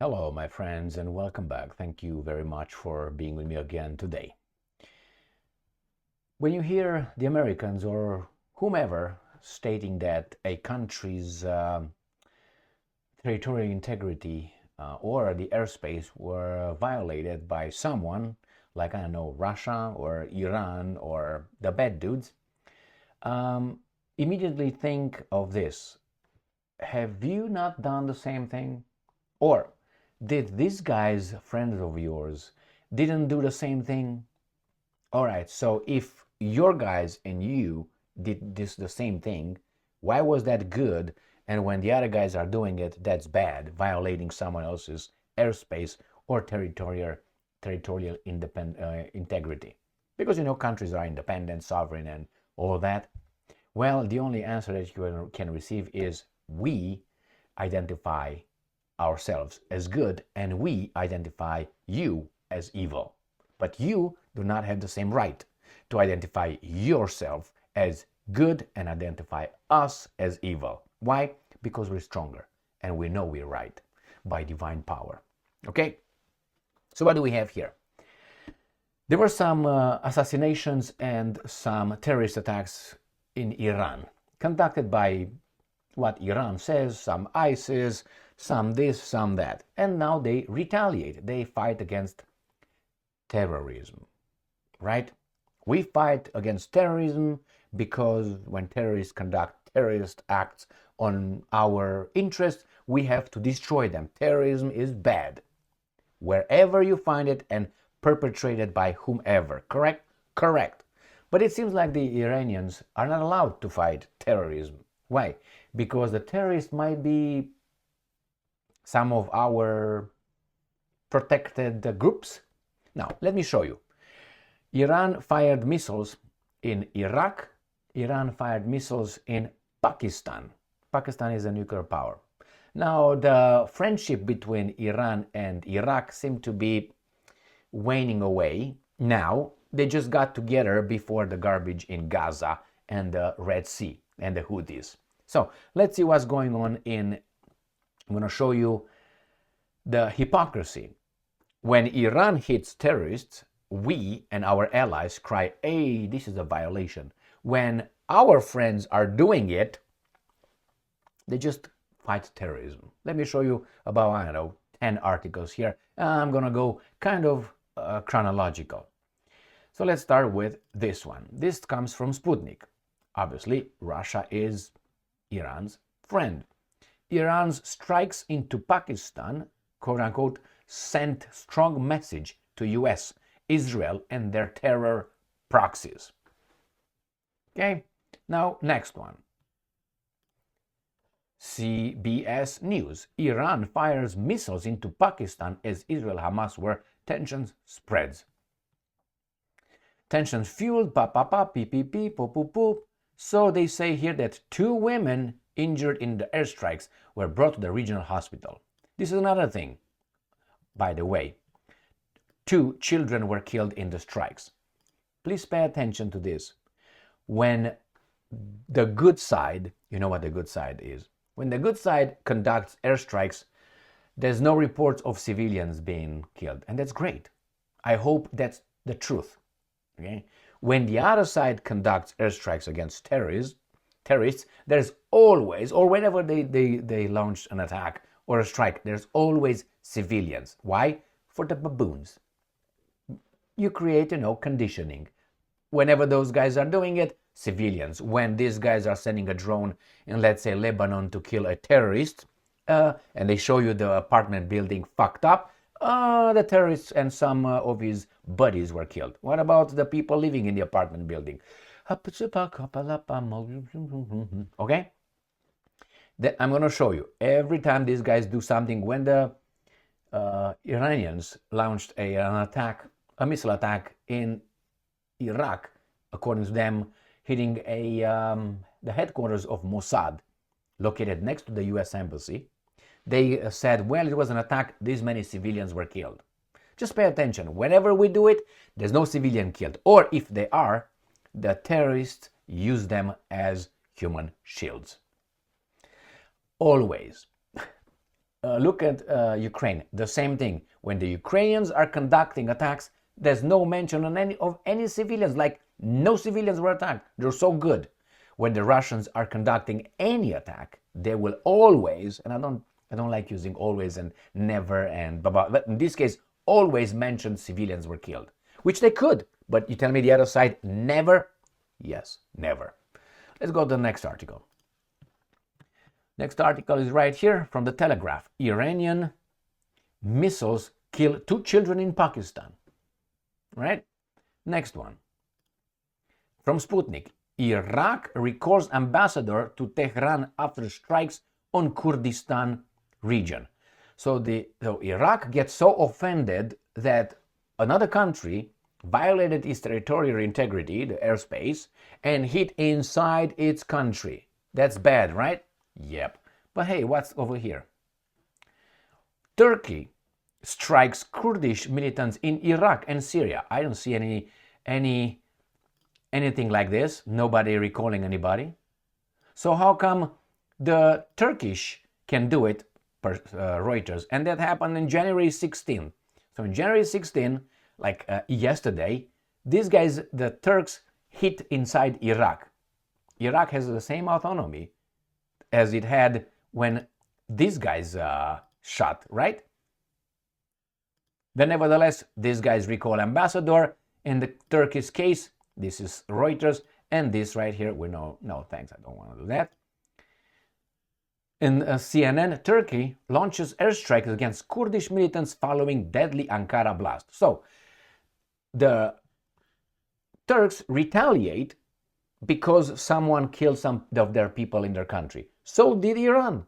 Hello, my friends, and welcome back. Thank you very much for being with me again today. When you hear the Americans or whomever stating that a country's territorial integrity or the airspace were violated by someone, like, I don't know, Russia or Iran or the bad dudes, um, immediately think of this. Have you not done the same thing? Or did these guys, friends of yours, didn't do the same thing? All right, so if your guys and you did the same thing, why was that good? And when the other guys are doing it, that's bad, violating someone else's airspace or territorial integrity. Because countries are independent, sovereign, and all that. Well, the only answer that you can receive is we identify ourselves as good and we identify you as evil. But you do not have the same right to identify yourself as good and identify us as evil. Why? Because we're stronger and we know we're right by divine power. Okay? So what do we have here? There were some assassinations and some terrorist attacks in Iran conducted by what Iran says, some ISIS, some this, some that. And now they retaliate. They fight against terrorism, right? We fight against terrorism because when terrorists conduct terrorist acts on our interest, we have to destroy them. Terrorism is bad, wherever you find it and perpetrated by whomever. Correct? Correct. But it seems like the Iranians are not allowed to fight terrorism. Why? Because the terrorists might be some of our protected groups. Now, let me show you. Iran fired missiles in Iraq. Iran fired missiles in Pakistan. Pakistan is a nuclear power. Now, the friendship between Iran and Iraq seemed to be waning away. Now, they just got together before the garbage in Gaza and the Red Sea and the Houthis. So, let's see what's going on I'm going to show you the hypocrisy. When Iran hits terrorists, we and our allies cry, hey, this is a violation. When our friends are doing it, they just fight terrorism. Let me show you about, I don't know, 10 articles here. I'm going to go kind of chronological. So let's start with this one. This comes from Sputnik. Obviously, Russia is Iran's friend. Iran's strikes into Pakistan, quote unquote, sent strong message to US, Israel, and their terror proxies. Okay, now next one. CBS News. Iran fires missiles into Pakistan as Israel-Hamas war tensions spreads. Tensions fueled, pa pa pa, pee pee pee, poo poo poo. So they say here that 2 women injured in the airstrikes were brought to the regional hospital. This is another thing, by the way. 2 children were killed in the strikes. Please pay attention to this. When the good side, you know what the good side is, when the good side conducts airstrikes, there's no reports of civilians being killed, and that's great. I hope that's the truth. Okay? When the other side conducts airstrikes against terrorists, there's always, or whenever they launch an attack or a strike, there's always civilians. Why? For the baboons. You create, conditioning. Whenever those guys are doing it, civilians. When these guys are sending a drone in, let's say, Lebanon to kill a terrorist, and they show you the apartment building fucked up, the terrorists and some of his buddies were killed. What about the people living in the apartment building? Okay? Then I'm going to show you. Every time these guys do something, when the Iranians launched a missile attack in Iraq, according to them, hitting the headquarters of Mossad, located next to the US Embassy, they said, well, it was an attack, this many civilians were killed. Just pay attention. Whenever we do it, there's no civilian killed. Or if they are, the terrorists use them as human shields. Always. Look at Ukraine, the same thing. When the Ukrainians are conducting attacks, there's no mention of any civilians, like no civilians were attacked. They're so good. When the Russians are conducting any attack, they will always, and I don't like using always and never and blah, blah, but in this case, always mention civilians were killed, which they could, but you tell me the other side, never? Yes, never. Let's go to the next article. Next article is right here from the Telegraph. Iranian missiles kill 2 children in Pakistan. Right? Next one. From Sputnik. Iraq recalls ambassador to Tehran after strikes on Kurdistan region. So Iraq gets so offended that another country violated its territorial integrity, the airspace, and hit inside its country. That's bad, right? Yep. But hey, what's over here? Turkey strikes Kurdish militants in Iraq and Syria. I don't see anything like this. Nobody recalling anybody. So how come the Turkish can do it, per Reuters? And that happened in January 16. So in January 16, like yesterday, these guys, the Turks, hit inside Iraq. Iraq has the same autonomy as it had when these guys shot, right? But nevertheless, these guys recall ambassador. In the Turkish case, this is Reuters, and this right here, we know, no thanks, I don't want to do that. In CNN, Turkey launches airstrikes against Kurdish militants following deadly Ankara blast. So, the Turks retaliate because someone killed some of their people in their country. So did Iran.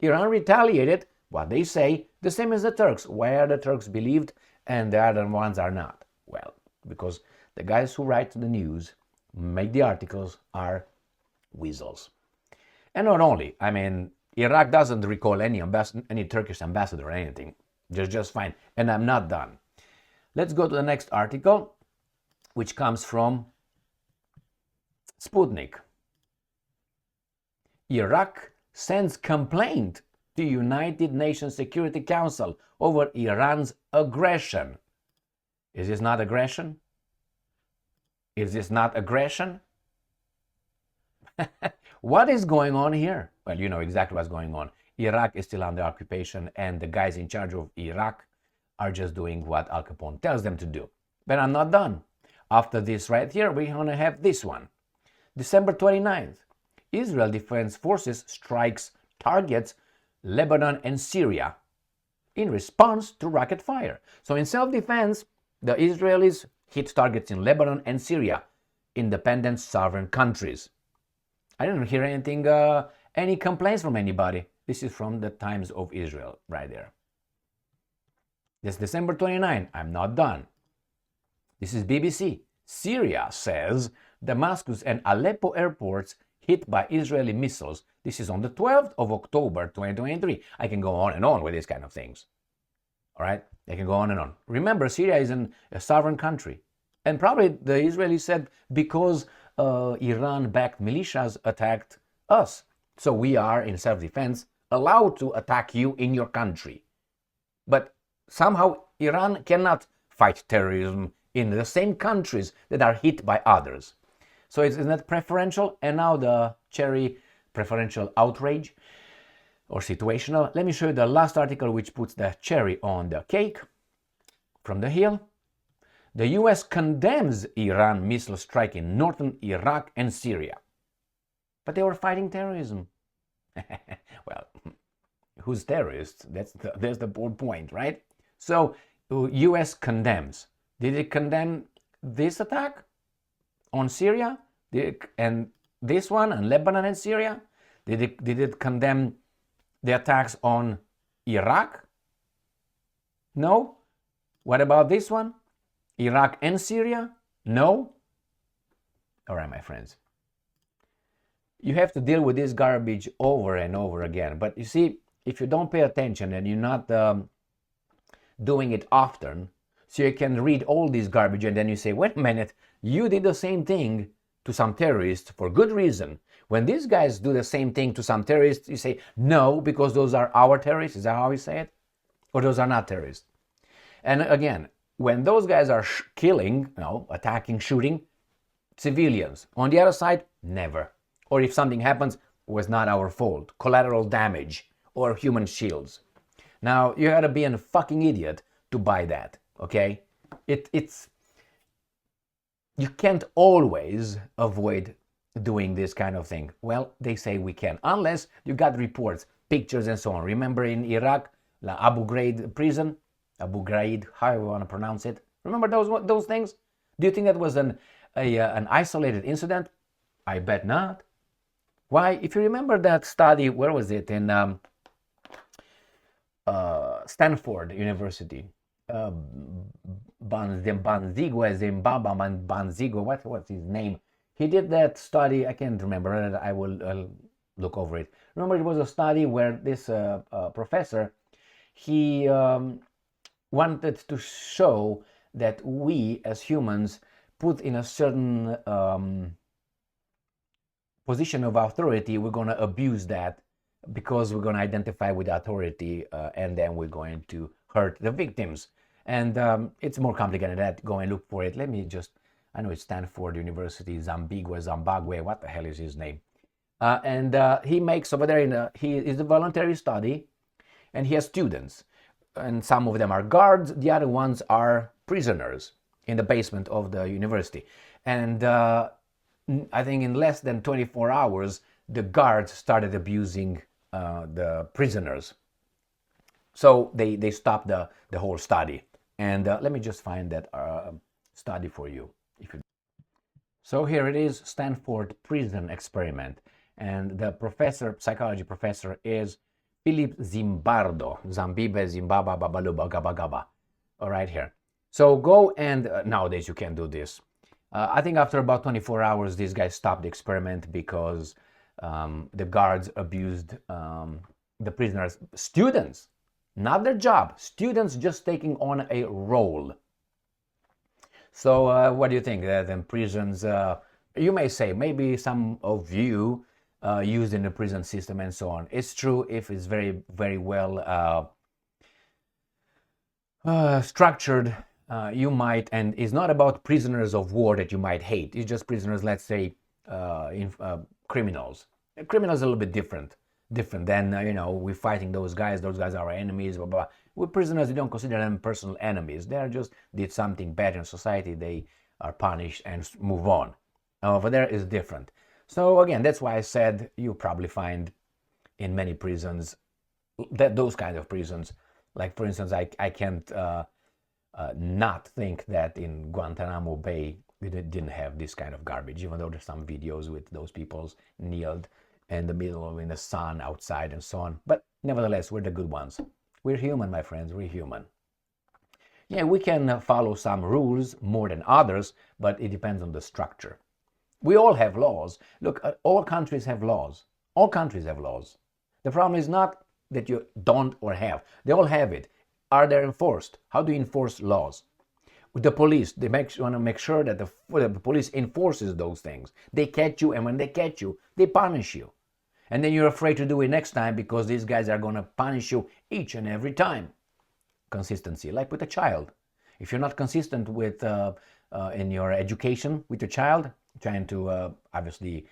Iran retaliated, what they say, the same as the Turks. Why are the Turks believed and the other ones are not? Well, because the guys who write the news, make the articles, are weasels. And not only, I mean, Iraq doesn't recall any Turkish ambassador or anything. They're just fine. And I'm not done. Let's go to the next article, which comes from Sputnik. Iraq sends complaint to United Nations Security Council over Iran's aggression. Is this not aggression? Is this not aggression? What is going on here? Well, you know exactly what's going on. Iraq is still under occupation, and the guys in charge of Iraq are just doing what Al Capone tells them to do. But I'm not done. After this right here, we're going to have this one. December 29th, Israel Defense Forces strikes targets Lebanon and Syria in response to rocket fire. So in self-defense, the Israelis hit targets in Lebanon and Syria, independent sovereign countries. I didn't hear anything, any complaints from anybody. This is from the Times of Israel right there. This December 29, I'm not done. This is BBC. Syria says Damascus and Aleppo airports hit by Israeli missiles. This is on the 12th of October 2023. I can go on and on with these kind of things. All right? I can go on and on. Remember, Syria is a sovereign country. And probably the Israelis said because Iran-backed militias attacked us. So we are, in self-defense, allowed to attack you in your country. But somehow Iran cannot fight terrorism in the same countries that are hit by others. So isn't that preferential? And now the cherry preferential outrage or situational. Let me show you the last article which puts the cherry on the cake from the Hill. The US condemns Iran missile strike in northern Iraq and Syria. But they were fighting terrorism. Well, who's terrorists? That's the point, right? So US condemns. Did it condemn this attack on Syria? And this one on Lebanon and Syria? Did it condemn the attacks on Iraq? No? What about this one? Iraq and Syria? No? All right, my friends. You have to deal with this garbage over and over again. But you see, if you don't pay attention and you're not doing it often, so you can read all this garbage and then you say, wait a minute, you did the same thing to some terrorists for good reason. When these guys do the same thing to some terrorists, you say, no, because those are our terrorists. Is that how we say it? Or those are not terrorists? And again, when those guys are killing, attacking, shooting civilians, on the other side, never. Or if something happens, it was not our fault. Collateral damage or human shields. Now, you gotta be a fucking idiot to buy that, okay? It's you can't always avoid doing this kind of thing. Well, they say we can, unless you got reports, pictures, and so on. Remember in Iraq, the Abu Ghraib prison, Abu Ghraib, how you want to pronounce it? Remember those things? Do you think that was an isolated incident? I bet not. Why? If you remember that study, where was it? In Stanford University. Banzigo, what's his name? He did that study. I can't remember. I will look over it. Remember, it was a study where this professor, he wanted to show that we as humans put in a certain position of authority, we're going to abuse that because we're going to identify with authority and then we're going to hurt the victims. And it's more complicated than that. Go and look for it. Let me just, I know it's Stanford University, Zimbabwe, what the hell is his name? And he makes over there, he is a voluntary study, and he has students. And some of them are guards, the other ones are prisoners in the basement of the university. And I think in less than 24 hours, the guards started abusing the prisoners. So they stopped the whole study. And let me just find that study for you. So here it is, Stanford Prison Experiment. And the professor, psychology professor, is Philip Zimbardo. Zambibe, Zimbaba, Babaluba, Gaba. All right, here. So go and, nowadays you can do this. I think after about 24 hours, these guys stopped the experiment because the guards abused the prisoners. Students, not their job. Students just taking on a role. So what do you think? That in prisons, you may say, maybe some of you used in the prison system and so on. It's true if it's very, very well structured. You might, and it's not about prisoners of war that you might hate. It's just prisoners, let's say, criminals. Criminals are a little bit different than, we're fighting those guys are our enemies, blah, blah. With prisoners, you don't consider them personal enemies. They just did something bad in society. They are punished and move on. Over there is different. So again, that's why I said you probably find in many prisons, those kind of prisons, like for instance, I can't not think that in Guantanamo Bay we didn't have this kind of garbage, even though there's some videos with those people kneeled in the middle in the sun outside and so on. But nevertheless, we're the good ones. We're human, my friends, we're human. Yeah, we can follow some rules more than others, but it depends on the structure. We all have laws. Look, all countries have laws. All countries have laws. The problem is not that you don't or have. They all have it. Are they enforced? How do you enforce laws? With the police, they want to make sure that the police enforces those things. They catch you, and when they catch you, they punish you. And then you're afraid to do it next time because these guys are going to punish you each and every time. Consistency, like with a child. If you're not consistent with in your education with your child, trying to obviously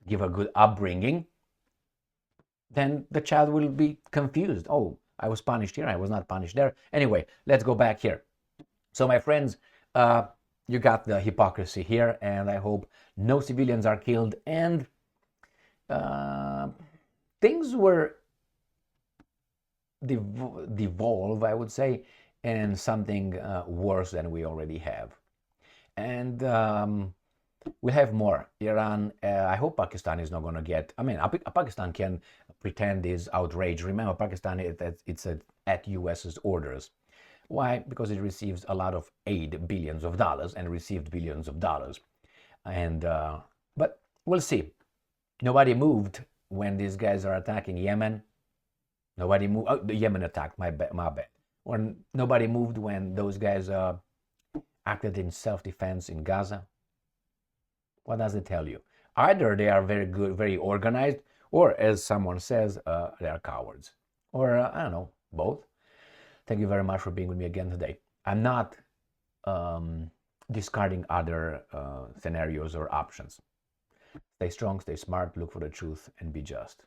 give a good upbringing, then the child will be confused. Oh, I was punished here, I was not punished there. Anyway, let's go back here. So my friends, you got the hypocrisy here, and I hope no civilians are killed, and things were devolve, I would say, and something worse than we already have. And we'll have more. Iran, I hope Pakistan is not going to get, Pakistan can pretend is outrage. Remember, Pakistan, it's at US's orders. Why? Because it receives a lot of aid, billions of dollars, and received billions of dollars. And but we'll see. Nobody moved when these guys are attacking Yemen. Nobody moved. Oh, the Yemen attack, my bad. Or nobody moved when those guys acted in self-defense in Gaza. What does it tell you? Either they are very good, very organized, or as someone says, they are cowards. Or, I don't know, both. Thank you very much for being with me again today. I'm not discarding other scenarios or options. Stay strong, stay smart, look for the truth, and be just.